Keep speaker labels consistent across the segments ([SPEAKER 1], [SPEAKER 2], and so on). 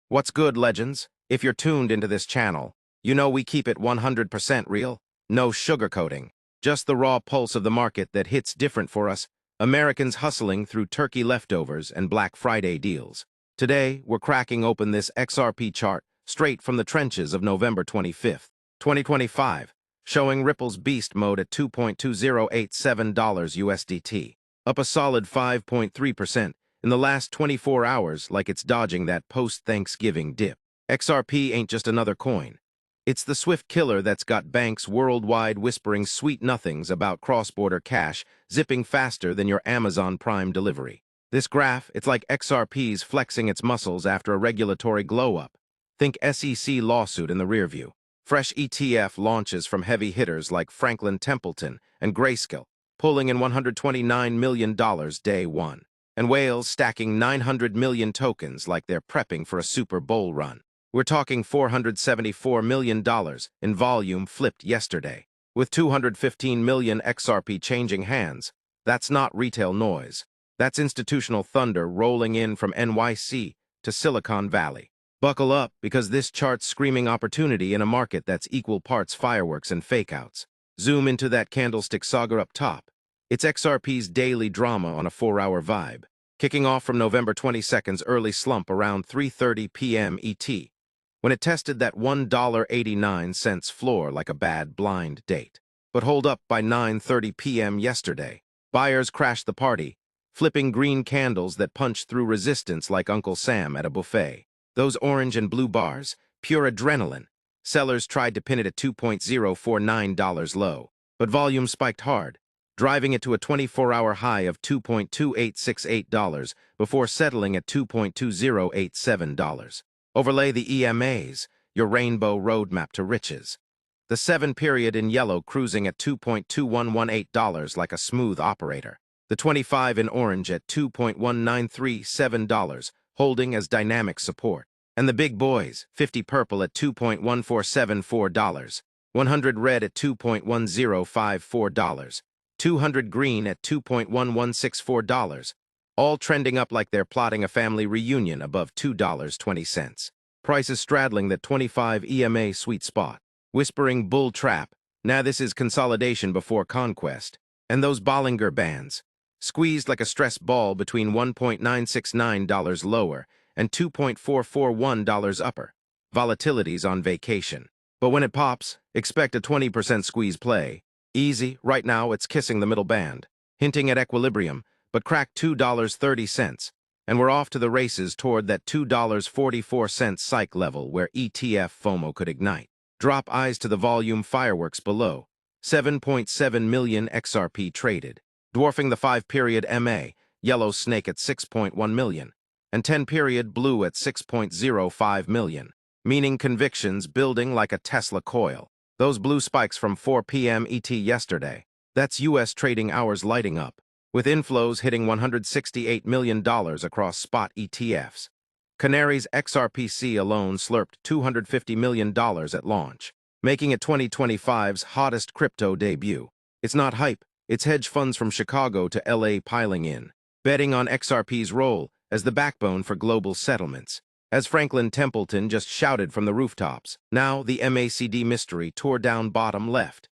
[SPEAKER 1] What's good, legends? If you're tuned into this channel, you know we keep it 100% real, no sugarcoating, just the raw pulse of the market that hits different for us, Americans hustling through turkey leftovers and Black Friday deals. Today, we're cracking open this XRP chart straight from the trenches of November 25th, 2025, showing Ripple's beast mode at $2.2087 USDT, up a solid 5.3%. in the last 24 hours, like it's dodging that post-Thanksgiving dip. XRP ain't just another coin. It's the swift killer that's got banks worldwide whispering sweet nothings about cross-border cash zipping faster than your Amazon Prime delivery. This graph, it's like XRP's flexing its muscles after a regulatory glow-up. Think SEC lawsuit in the rearview. Fresh ETF launches from heavy hitters like Franklin Templeton and Grayscale, pulling in $129 million day one. And whales stacking 900 million tokens like they're prepping for a Super Bowl run. We're talking $474 million in volume flipped yesterday, with 215 million XRP changing hands. That's not retail noise. That's institutional thunder rolling in from NYC to Silicon Valley. Buckle up, because this chart's screaming opportunity in a market that's equal parts fireworks and fake-outs. Zoom into that candlestick saga up top. It's XRP's daily drama on a 4-hour vibe, kicking off from November 22nd's early slump around 3:30 p.m. ET, when it tested that $1.89 floor like a bad blind date. But hold up, by 9:30 p.m. yesterday, buyers crashed the party, flipping green candles that punched through resistance like Uncle Sam at a buffet. Those orange and blue bars, pure adrenaline. Sellers tried to pin it at $2.049 low, but volume spiked hard, driving it to a 24-hour high of $2.2868 before settling at $2.2087. Overlay the EMAs, your rainbow roadmap to riches. The 7-period in yellow cruising at $2.2118 like a smooth operator. The 25 in orange at $2.1937, holding as dynamic support. And the big boys, 50 purple at $2.1474, 100 red at $2.1054, 200 green at $2.1164, all trending up like they're plotting a family reunion above $2.20. Prices straddling that 25 EMA sweet spot, whispering bull trap. Now this is consolidation before conquest. And those Bollinger Bands, squeezed like a stress ball between $1.969 lower and $2.441 upper. Volatility's on vacation. But when it pops, expect a 20% squeeze play. Easy, right now it's kissing the middle band, hinting at equilibrium, but cracked $2.30, and we're off to the races toward that $2.44 psych level where ETF FOMO could ignite. Drop eyes to the volume fireworks below. 7.7 million XRP traded, dwarfing the 5-period MA, yellow snake at 6.1 million, and 10-period blue at 6.05 million, meaning convictions building like a Tesla coil. Those blue spikes from 4 p.m. ET yesterday, that's U.S. trading hours lighting up, with inflows hitting $168 million across spot ETFs. Canary's XRPC alone slurped $250 million at launch, making it 2025's hottest crypto debut. It's not hype, it's hedge funds from Chicago to LA piling in, betting on XRP's role as the backbone for global settlements. As Franklin Templeton just shouted from the rooftops, now the MACD mystery tore down bottom left.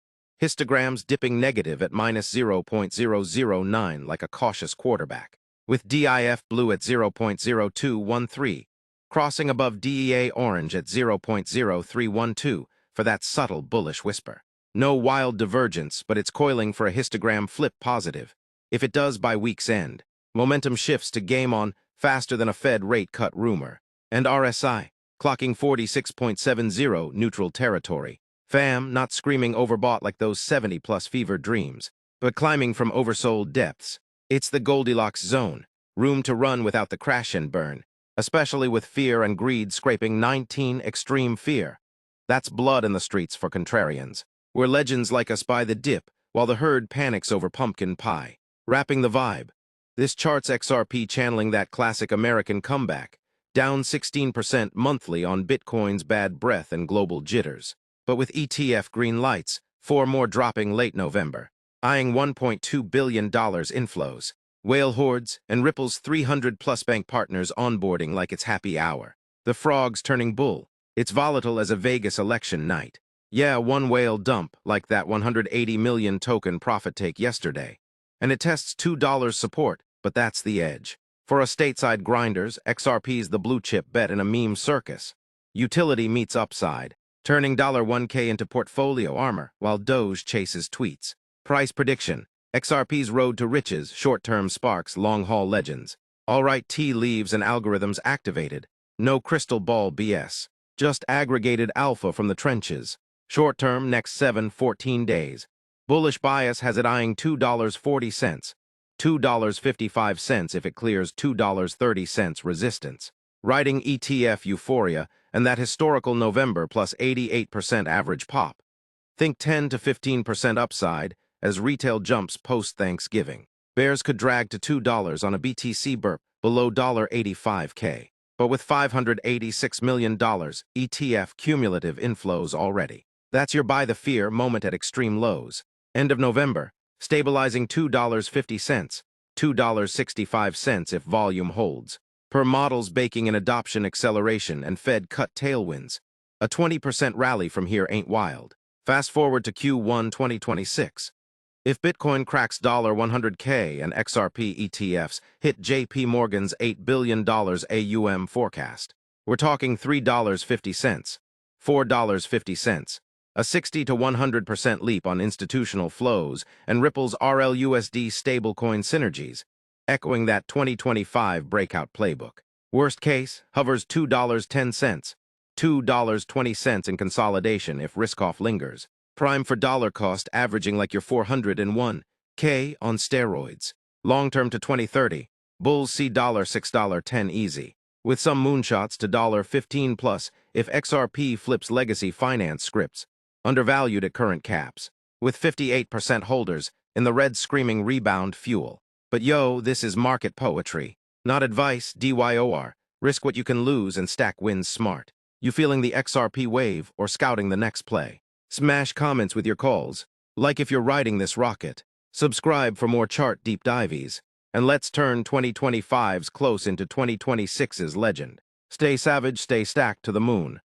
[SPEAKER 1] Histograms dipping negative at -0.009 like a cautious quarterback, with DIF blue at 0.0213, crossing above DEA orange at 0.0312 for that subtle bullish whisper. No wild divergence, but it's coiling for a histogram flip positive. If it does by week's end, momentum shifts to game on faster than a Fed rate cut rumor. And RSI, clocking 46.70 neutral territory. FAM not screaming overbought like those 70-plus fever dreams, but climbing from oversold depths. It's the Goldilocks zone, room to run without the crash and burn, especially with fear and greed scraping 19 extreme fear. That's blood in the streets for contrarians, where legends like us buy the dip while the herd panics over pumpkin pie. Wrapping the vibe, this chart's XRP channeling that classic American comeback, down 16% monthly on Bitcoin's bad breath and global jitters. But with ETF green lights, 4 more dropping late November, eyeing $1.2 billion inflows, whale hordes, and Ripple's 300-plus bank partners onboarding like it's happy hour. The frog's turning bull. It's volatile as a Vegas election night. Yeah, one whale dump, like that 180 million token profit take yesterday. And it tests $2 support, but that's the edge. For us stateside grinders, XRP's the blue chip bet in a meme circus. Utility meets upside, turning $1K into portfolio armor while Doge chases tweets. Price prediction: XRP's road to riches, short-term sparks, long-haul legends. All right, tea leaves and algorithms activated. No crystal ball BS. Just aggregated alpha from the trenches. Short-term, next 7-14 days. Bullish bias has it eyeing $2.40, $2.55 if it clears $2.30 resistance. Riding ETF euphoria and that historical November plus 88% average pop. Think 10 to 15% upside as retail jumps post-Thanksgiving. Bears could drag to $2 on a BTC burp below $85K. But with $586 million ETF cumulative inflows already. That's your buy the fear moment at extreme lows. End of November, stabilizing $2.50, $2.65 if volume holds. Per models baking in adoption acceleration and Fed cut tailwinds. A 20% rally from here ain't wild. Fast forward to Q1 2026. If Bitcoin cracks $100K and XRP ETFs hit JP Morgan's $8 billion AUM forecast, we're talking $3.50, $4.50, a 60 to 100% leap on institutional flows and Ripple's RLUSD stablecoin synergies, echoing that 2025 breakout playbook. Worst case, hovers $2.10, $2.20 in consolidation if risk-off lingers. Prime for dollar cost averaging like your 401K on steroids. Long-term to 2030, bulls see $6.10 easy, with some moonshots to $15 plus if XRP flips legacy finance scripts, undervalued at current caps, with 58% holders in the red screaming rebound fuel. But yo, this is market poetry, not advice, DYOR. Risk what you can lose and stack wins smart. You feeling the XRP wave or scouting the next play? Smash comments with your calls, like if you're riding this rocket. Subscribe for more chart deep dives, and let's turn 2025's close into 2026's legend. Stay savage, stay stacked to the moon.